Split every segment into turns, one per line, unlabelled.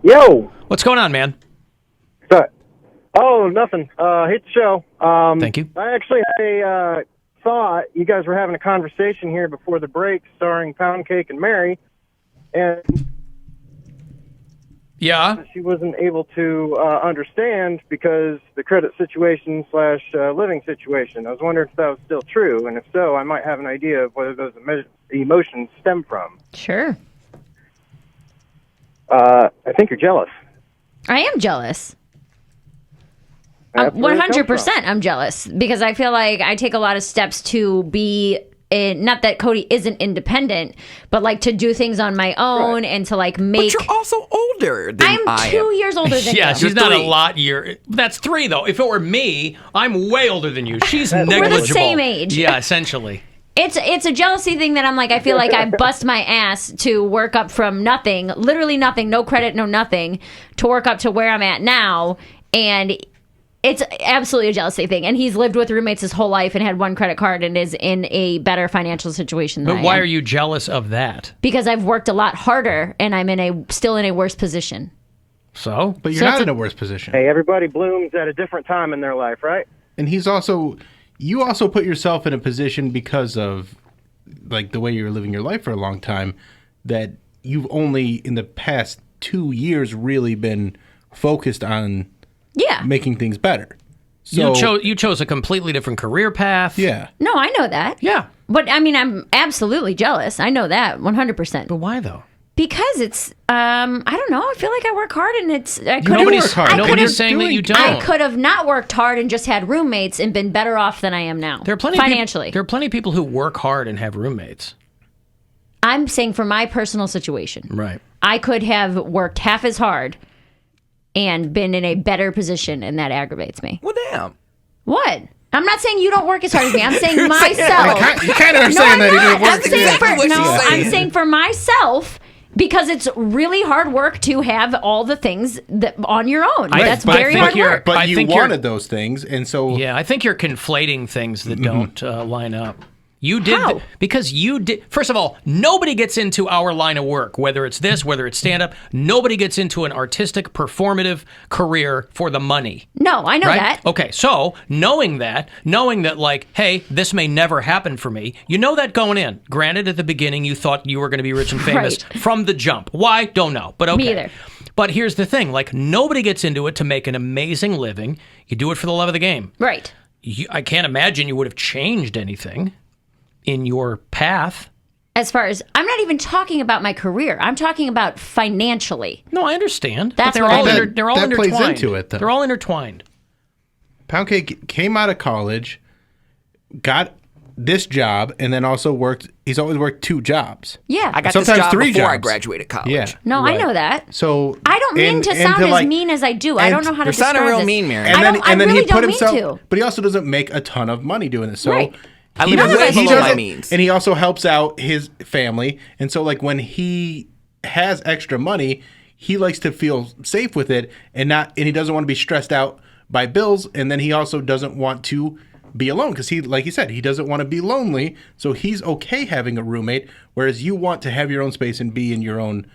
Yo.
What's going on, man?
Oh, nothing. Hate the show.
Thank you.
I thought you guys were having a conversation here before the break starring Poundcake and Mary, and
Yeah.
she wasn't able to understand because the credit situation / living situation. I was wondering if that was still true, and if so, I might have an idea of whether those emotions stem from.
Sure.
I think you're jealous.
I am jealous.
That's where it comes
100% I'm jealous because I feel like I take a lot of steps to be not that Cody isn't independent, but like to do things on my own and to like make.
But you're also older than I
I'm 2 years older than
Yeah,
you.
she's not a lot year. That's 3 though. If it were me, I'm way older than you. She's negligible.
We're the same age.
Yeah, essentially.
It's a jealousy thing that I'm like, I feel like I bust my ass to work up from nothing, literally nothing, no credit, no nothing, to work up to where I'm at now. And it's absolutely a jealousy thing. And he's lived with roommates his whole life and had one credit card and is in a better financial situation than I am.
But why are you jealous of that?
Because I've worked a lot harder and I'm still in a worse position.
So?
But you're not in a worse position.
Hey, everybody blooms at a different time in their life, right?
And you also put yourself in a position because of like the way you're living your life for a long time that you've only in the past 2 years really been focused on making things better. So
You chose a completely different career path.
Yeah.
No, I know that.
Yeah.
But I mean, I'm absolutely jealous. I know that 100%.
But why though?
Because it's, I don't know. I feel like I work hard and
Nobody's saying that you don't.
I could have not worked hard and just had roommates and been better off than I am now.
There are plenty
financially.
There are plenty of people who work hard and have roommates.
I'm saying for my personal situation.
Right.
I could have worked half as hard and been in a better position, and that aggravates me.
Well, damn.
What? I'm not saying you don't work as hard as me. I'm saying myself.
You kind of are saying that he didn't work.
I'm saying for myself. Because it's really hard work to have all the things on your own. That's very hard work.
But you wanted those things, and so...
Yeah, I think you're conflating things that don't line up. You did
How?
Because you did. First of all, nobody gets into our line of work, whether it's this, whether it's stand-up. Nobody gets into an artistic, performative career for the money.
No, I know that.
Okay, so knowing that, like, hey, this may never happen for me, you know that going in. Granted, at the beginning, you thought you were going to be rich and famous from the jump. Why? Don't know, but okay.
Me either.
But here's the thing, like, nobody gets into it to make an amazing living. You do it for the love of the game.
Right.
I can't imagine you would have changed anything in your path.
As far as, I'm not even talking about my career. I'm talking about financially.
No, I understand.
That's
but they're all
that
intertwined.
plays into it, though.
They're all intertwined.
Poundcake came out of college, got this job, and then also worked. He's always worked 2 jobs.
Yeah.
I got
Sometimes
this job
3
before I
jobs.
graduated college.
Yeah.
No, I know that.
So
I don't mean to sound as mean as I do. I don't know how to
You're sounding
describe
real
this.
mean, Mary.
And then
really
he put
don't
himself,
mean to.
but he also doesn't make a ton of money doing this. So
Right.
I live way below my means.
and he also helps out his family. And so, like, when he has extra money, he likes to feel safe with it, and he doesn't want to be stressed out by bills. And then he also doesn't want to be alone because like he said, he doesn't want to be lonely. So he's okay having a roommate, whereas you want to have your own space and be in your own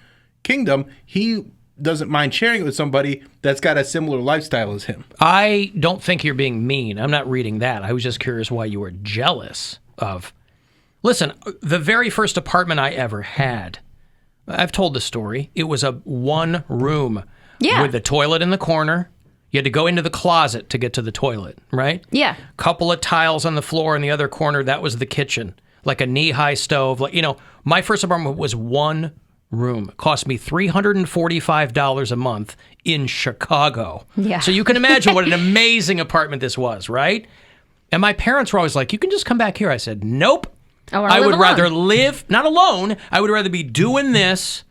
kingdom. He doesn't mind sharing it with somebody that's got a similar lifestyle as him.
I don't think you're being mean. I'm not reading that. I was just curious why you were jealous of. Listen, the very first apartment I ever had, I've told the story. It was a 1 room with the toilet in the corner. You had to go into the closet to get to the toilet, right?
Yeah.
Couple of tiles on the floor in the other corner. That was the kitchen, like a knee-high stove. Like, my first apartment was 1 room. It cost me $345 a month in Chicago.
Yeah.
So you can imagine what an amazing apartment this was, right? And my parents were always like, you can just come back here. I said, nope. I would rather live, not alone, I would rather be doing this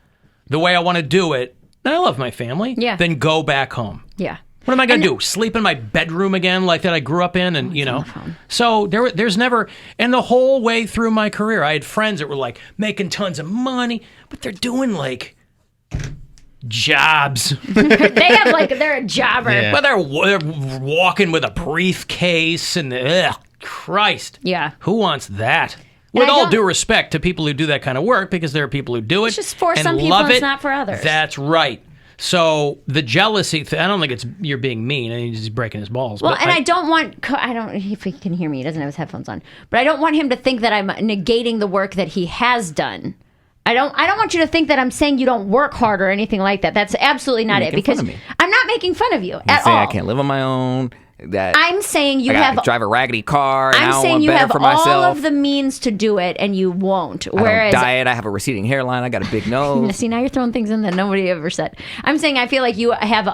the way I want to do it. And I love my family.
Yeah.
Than go back home.
Yeah.
What am I going to do? Sleep in my bedroom again like that I grew up in? And, So there's never, and the whole way through my career, I had friends that were like making tons of money, but they're doing like jobs.
They're a jobber.
Yeah.
Well, they're walking with a briefcase and, Christ.
Yeah.
Who wants that? With all due respect to people who do that kind of work, because there are people who do it.
It's just for
and
some people,
love
it's
it.
not for others.
That's right. So the jealousy, I don't think it's you're being mean. I mean, he's breaking his balls.
Well,
but
and I don't want, if he can hear me, he doesn't have his headphones on, but I don't want him to think that I'm negating the work that he has done. I don't want you to think that I'm saying you don't work hard or anything like that. That's absolutely not it, because I'm not making fun of you at all.
I can't live on my own. That
I'm saying you
I drive a raggedy car. And
I'm saying you have all of the means to do it, and you won't. Whereas
I don't diet. I have a receding hairline. I got a big nose.
See, now you're throwing things in that nobody ever said. I'm saying I feel like you have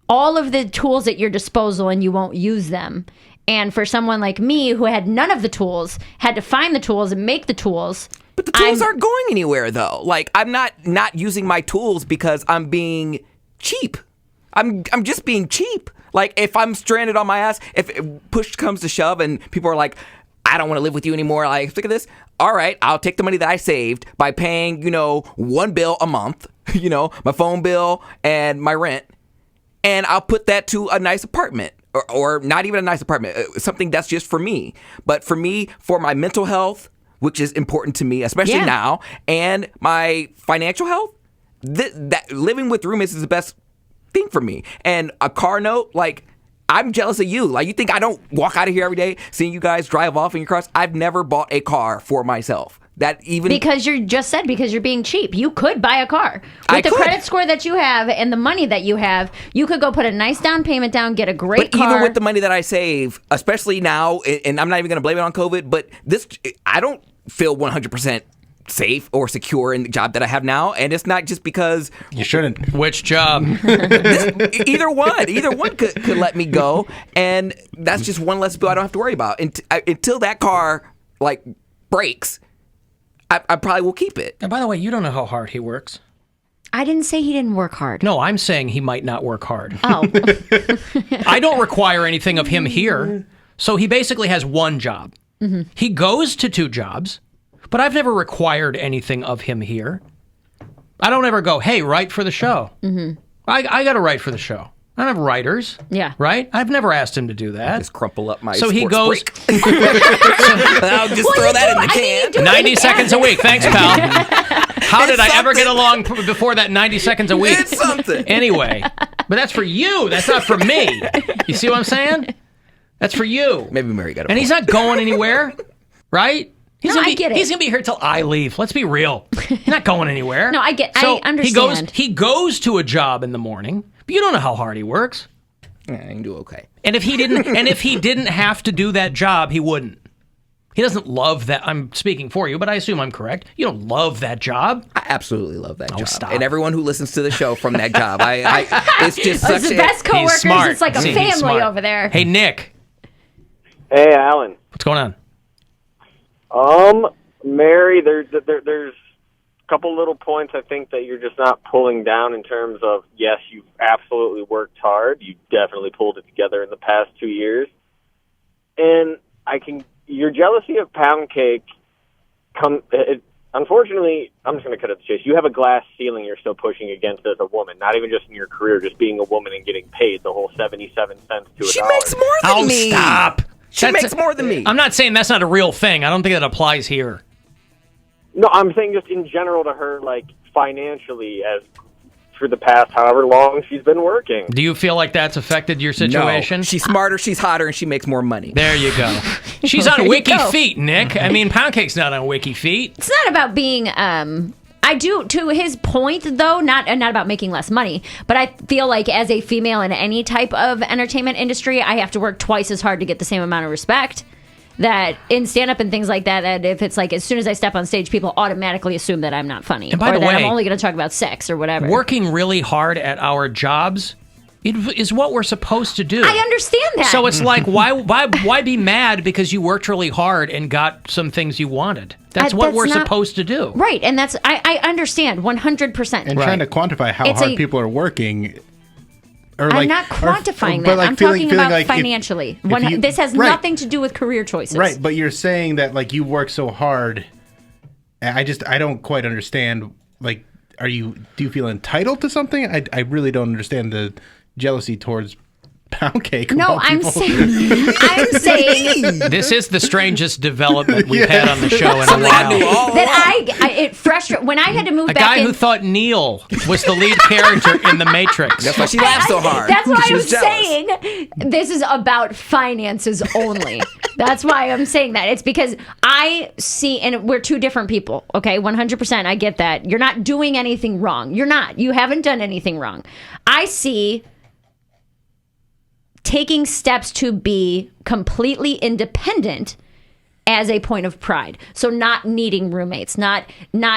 all of the tools at your disposal, and you won't use them. And for someone like me, who had none of the tools, had to find the tools and make the tools.
But the tools aren't going anywhere, though. Like, I'm not using my tools because I'm being cheap. I'm just being cheap. Like, if I'm stranded on my ass, if push comes to shove and people are like, I don't want to live with you anymore, like, look at this. All right, I'll take the money that I saved by paying, one bill a month, my phone bill and my rent, and I'll put that to a nice apartment. Or not even a nice apartment, something that's just for me. But for me, for my mental health, which is important to me, especially now, and my financial health, that living with roommates is the best thing for me. And a car note, like, I'm jealous of you. Like, you think I don't walk out of here every day seeing you guys drive off in your cars? I've never bought a car for myself. Because you're being cheap. You could buy a car. With the credit score that you have and the money that you have, you could go put a nice down payment down, get a great car. Even with the money that I save, especially now, and I'm not even going to blame it on COVID, but I don't feel 100% safe or secure in the job that I have now, and it's not just because
you shouldn't.
Which job?
Either one could let me go, and that's just one less bill I don't have to worry about. Until that car breaks, I probably will keep it.
And by the way, you don't know how hard he works.
I didn't say he didn't work hard.
No, I'm saying he might not work hard.
Oh.
I don't require anything of him here. So he basically has one job. Mm-hmm. He goes to 2 jobs, but I've never required anything of him here. I don't ever go, hey, write for the show. Mm-hmm. I got to write for the show. I don't have writers.
Yeah.
Right? I've never asked him to do that.
Just crumple up my
So he goes.
I'll just throw that in the can.
90 seconds a week. Thanks, pal. How did I ever get along before that 90 seconds a week?
It's something.
Anyway, but that's for you. That's not for me. You see what I'm saying? That's for you.
Maybe Mary got it.
And he's not going anywhere, right?
I get it.
He's going to be here till I leave. Let's be real. He's not going anywhere.
No, I understand.
He goes to a job in the morning, but you don't know how hard he works.
Yeah, I can do okay.
And if he didn't have to do that job, he wouldn't. He doesn't love that. I'm speaking for you, but I assume I'm correct. You don't love that job.
I absolutely love that job.
Stop.
And everyone who listens to the show from that job, it's just such
the best coworkers.
He's smart.
It's like a family over there.
Hey, Nick.
Hey, Alan.
What's going on?
Mary, there's a couple little points I think that you're just not pulling down in terms of, yes, you've absolutely worked hard. You definitely pulled it together in the past 2 years. And your jealousy of Poundcake, unfortunately, I'm just going to cut it to the chase. You have a glass ceiling you're still pushing against as a woman, not even just in your career, just being a woman and getting paid the whole 77 cents to $1.
She makes more than me.
Stop.
She makes more than me.
I'm not saying that's not a real thing. I don't think that applies here.
No, I'm saying just in general to her, financially, as for the past however long she's been working.
Do you feel like that's affected your situation?
No. She's smarter, she's hotter, and she makes more money.
There you go. She's on Wiki Feet, Nick. I mean, Poundcake's not on Wiki Feet.
It's not about being... I do, to his point, though, not about making less money, but I feel like as a female in any type of entertainment industry, I have to work twice as hard to get the same amount of respect. That in stand-up and things like that if it's as soon as I step on stage, people automatically assume that I'm not funny.
And by the way,
I'm only going to talk about sex or whatever.
Working really hard at our jobs is what we're supposed to do.
I understand that.
So it's like, why be mad because you worked really hard and got some things you wanted? That's what we're supposed to do.
Right, and that's I understand 100%.
And trying to quantify how hard people are working... I'm
not quantifying that. I'm talking about financially. This has nothing to do with career choices.
Right, but you're saying that you work so hard. I don't quite understand. Do you feel entitled to something? I really don't understand the jealousy towards Poundcake.
No, I'm saying
This is the strangest development we've had on the show in a
Something I knew
while.
all
that it frustrated when I had to move
A
back
guy
in.
who thought Neil was the lead character in The Matrix.
That's why she laughed so hard.
That's why
She
I'm
was jealous.
saying this is about finances only. That's why I'm saying that. It's because I see, and we're two different people, okay? 100%. I get that. You're not doing anything wrong. You're not. You haven't done anything wrong. I see taking steps to be completely independent as a point of pride. So not needing roommates, not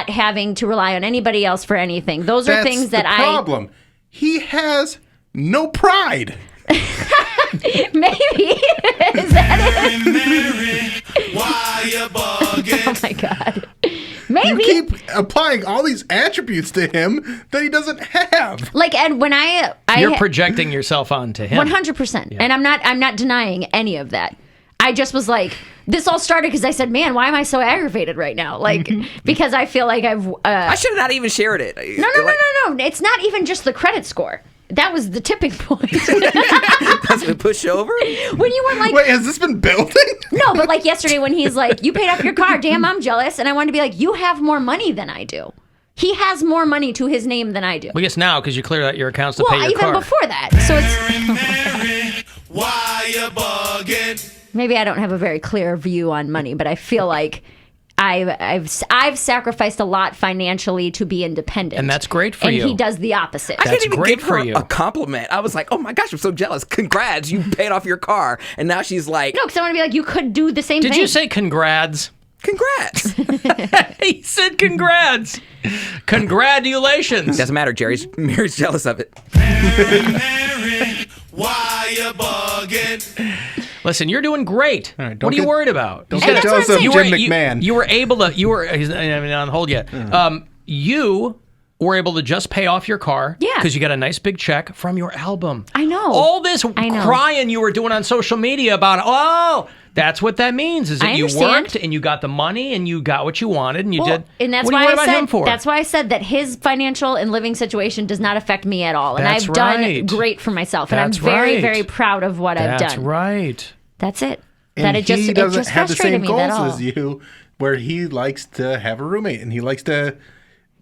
having to rely on anybody else for anything. Those are things that
the problem. He has no pride.
maybe is that it?
Mary, why you bugging?
Oh my god.
You
Maybe.
keep applying all these attributes to him that he doesn't have.
Like, Ed, when I
You're projecting yourself onto him.
100%. And I'm not denying any of that. I just was like, this all started because I said, man, why am I so aggravated right now? Like, because I feel like I've...
I should have not even shared it.
No. It's not even just the credit score. That was the tipping point.
That's been pushed over?
When you were like...
Wait, has this been building?
No, but like yesterday when he's like, you paid off your car. Damn, I'm jealous. And I wanted to be like, you have more money than I do. He has more money to his name than I do.
Well, yes, now, because you cleared out your accounts to pay
Well,
your
even
car.
before that. So it's...
Mary, why you bugging?
Maybe I don't have a very clear view on money, but I feel like I've sacrificed a lot financially to be independent.
And that's great for
and
you.
he does the opposite.
I
That's
didn't even
great
give her
for you.
a compliment. I was like, oh my gosh, I'm so jealous. Congrats, you paid off your car. And now she's like,
No, because I want to be like, you could do the same thing.
Did you say congrats?
congrats.
He said congrats. Congratulations.
Doesn't matter, Mary's jealous of it.
Mary, why you bugging?
Listen, you're doing great.
All right,
What are you worried about?
Don't
And
get
that's what
jealous
I'm
of
saying.
Jim McMahon.
You were able to. He's not on hold yet. You were able to just pay off your car.
Yeah.
Because you got a nice big check from your album.
I know.
All this
I know.
crying you were doing on social media about, oh, that's what that means, is that
I
you
understand.
worked and you got the money and you got what you wanted and you did.
And that's
what are
why
you worried
I
about
said
him for?
that's why I said that his financial and living situation does not affect me at all. And
That's
I've done
right.
great for myself. And
That's
I'm very,
right.
very proud of what I've
That's
done.
right.
That's it.
And
that it just
he
it
doesn't
just
have the
frustrated
same
me
goals
that all.
as you, where he likes to have a roommate and he likes to.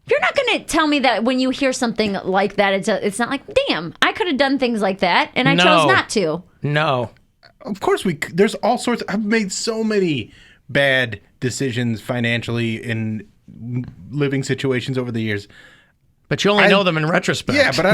You're not going to tell me that when you hear something like that, it's not like, damn, I could have done things like that, and I
No.
chose not to.
No.
Of course, there's all sorts. I've made so many bad decisions financially in living situations over the years.
But you only know them in retrospect.
Yeah, but I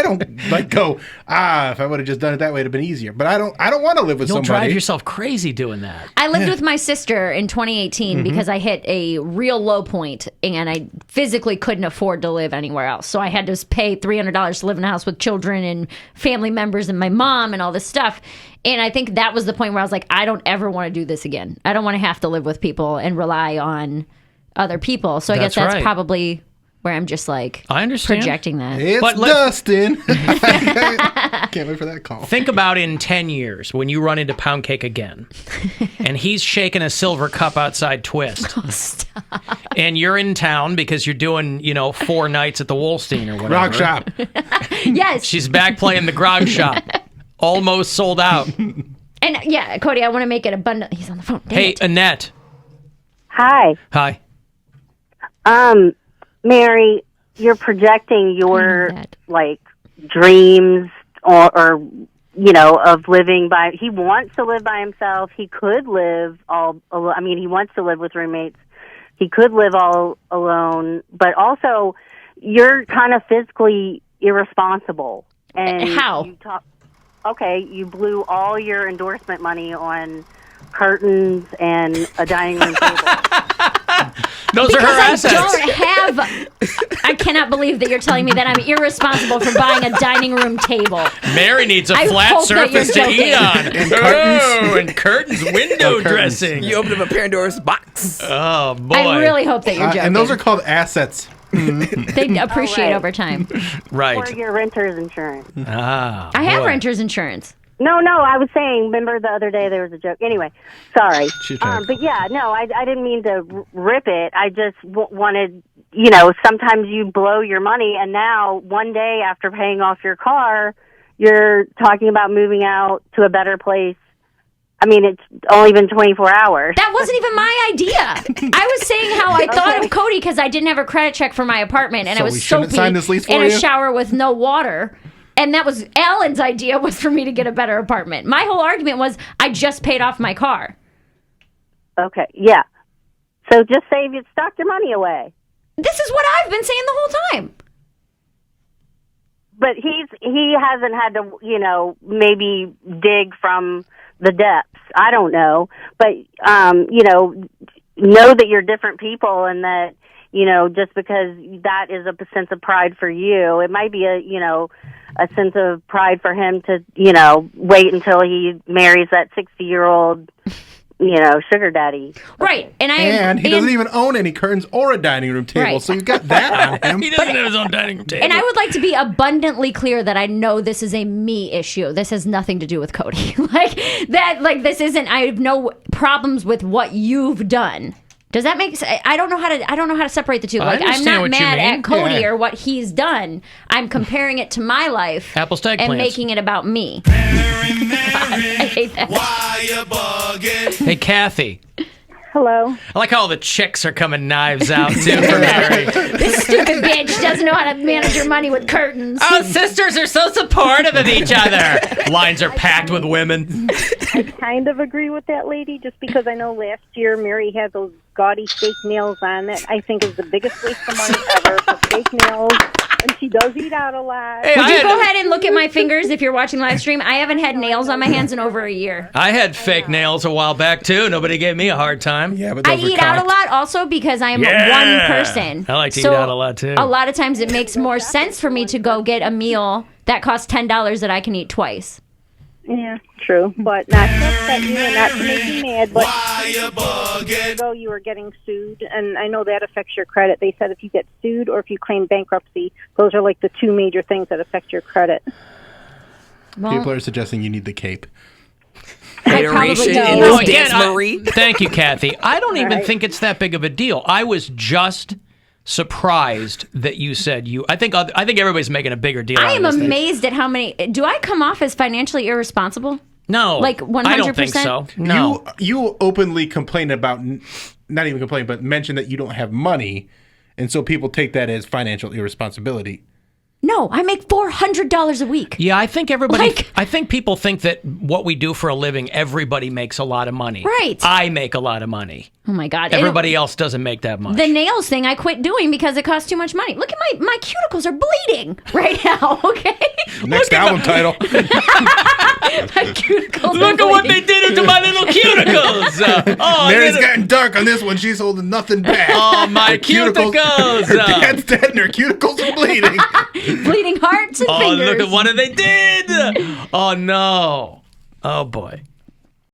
don't like go, if I would have just done it that way, it'd have been easier. But I don't want to live with
You'll
somebody.
drive yourself crazy doing that.
I lived with my sister in 2018 because I hit a real low point and I physically couldn't afford to live anywhere else. So I had to pay $300 to live in a house with children and family members and my mom and all this stuff. And I think that was the point where I was like, I don't ever want to do this again. I don't want to have to live with people and rely on other people. So I guess that's
right.
probably where I'm just like
I understand.
projecting that.
It's
But
Dustin. Can't wait for that call.
Think about in 10 years when you run into Poundcake again and he's shaking a silver cup outside Twist.
Stop.
And you're in town because you're doing, 4 nights at the Wolstein or whatever.
Rock shop.
Yes.
She's back playing the grog shop. Almost sold out.
And yeah, Cody, I want to make it abundant. He's on the phone. Dang
Hey,
it.
Annette.
Hi.
Hi.
Mary, you're projecting your
that.
dreams or of living by. He wants to live by himself. He could live all alone. I mean, he wants to live with roommates. He could live all alone, but also you're kind of physically irresponsible. And
How?
You blew all your endorsement money on curtains and a dining room table.
Those are her
Because
assets.
I cannot believe that you're telling me that I'm irresponsible for buying a dining room table.
Mary needs a
I
flat
hope that you're
surface to eat on.
And curtains.
Oh, and curtains, window dressing.
You opened up a Pandora's box.
Oh, boy.
I really hope that you're joking.
And those are called assets.
They appreciate
right.
over time.
Or
Right.
your renter's insurance.
Ah,
I have
boy.
renter's insurance.
No, I was saying, remember the other day there was a joke. Anyway, sorry.
She's trying to-
But yeah, no, I didn't mean to rip it. I just wanted, sometimes you blow your money and now one day after paying off your car, you're talking about moving out to a better place. I mean, it's only been 24 hours.
That wasn't even my idea. I was saying how I thought of Cody because I didn't have a credit check for my apartment, and
So
I
we
was
shouldn't
soapy
sign this lease for
in a
you?
shower with no water. And that was Alan's idea, was for me to get a better apartment. My whole argument was I just paid off my car.
Okay, yeah. So just say you stocked your money away.
This is what I've been saying the whole time.
But he hasn't had to, maybe dig from the depths. I don't know. But, know that you're different people and that, just because that is a sense of pride for you, it might be a sense of pride for him to, wait until he marries that 60-year-old, sugar daddy.
Right.
And he doesn't even own any curtains or a dining room table,
Right.
so you've got that on him.
He doesn't have his own dining room table.
And I would like to be abundantly clear that I know this is a me issue. This has nothing to do with Cody. This isn't, I have no problems with what you've done. Does that make sense? I don't know how to separate the two.
I
Like, I'm
understand
not
what you
mad
mean.
at Cody
Yeah.
or what he's done. I'm comparing it to my life
Apples to
and
eggplants.
making it about me.
Mary,
I hate that.
why you bugging?
Hey, Kathy.
Hello.
I like how all the chicks are coming knives out, too, for Mary.
This stupid bitch doesn't know how to manage her money with curtains.
Oh, sisters are so supportive of each other. Lines are packed with women.
I kind of agree with that lady just because I know last year Mary had those gaudy fake nails on that I think is the biggest waste of money ever for fake nails. And she does eat out a lot.
Hey,
Would
I
you
had-
go ahead and look at my fingers if you're watching live stream? I haven't had nails on my hands in over a year.
I had fake nails a while back, too. Nobody gave me a hard time.
Yeah, but
I
those are
eat out a
cocked.
lot also because I am
Yeah.
one person.
I like to eat
So
out a lot, too.
A lot of times it makes more sense for me to go get a meal that costs $10 that I can eat twice.
Yeah, true. But not to upset you and not to make you mad, but
Why you bugging?
ago you were getting sued, and I know that affects your credit. They said if you get sued or if you claim bankruptcy, those are like the two major things that affect your credit.
Well,
People are suggesting you need the cape.
I probably
Hateration
do.
in
No,
this
again,
dance, Marie.
thank you, Kathy. I don't even
right.
think it's that big of a deal. I was just surprised that you said you. I think everybody's making a bigger deal.
I
out
am
of this thing.
amazed at how many. Do I come off as financially irresponsible?
No,
Like
I don't think
100%?
so. No,
You openly complain about, not even complain, but mention that you don't have money, and so people take that as financial irresponsibility.
No, I make $400 a week.
yeah, I think everybody.
Like-
I think people think that what we do for a living, everybody makes a lot of money.
Right.
I make a lot of money.
Oh my God.
Everybody else doesn't make that much.
The nails thing I quit doing because it costs too much money. Look at my cuticles are bleeding right now, okay?
Next album title.
My cuticles
Look
are
at what they
bleeding.
did to my little cuticles. Oh,
Mary's
look at-
gotten dark on this one. She's holding nothing back.
oh, my
Her
cuticles.
Her dad's dead and her cuticles are bleeding.
Bleeding hearts and
Oh,
fingers.
look at what they did. Oh, no. Oh, boy.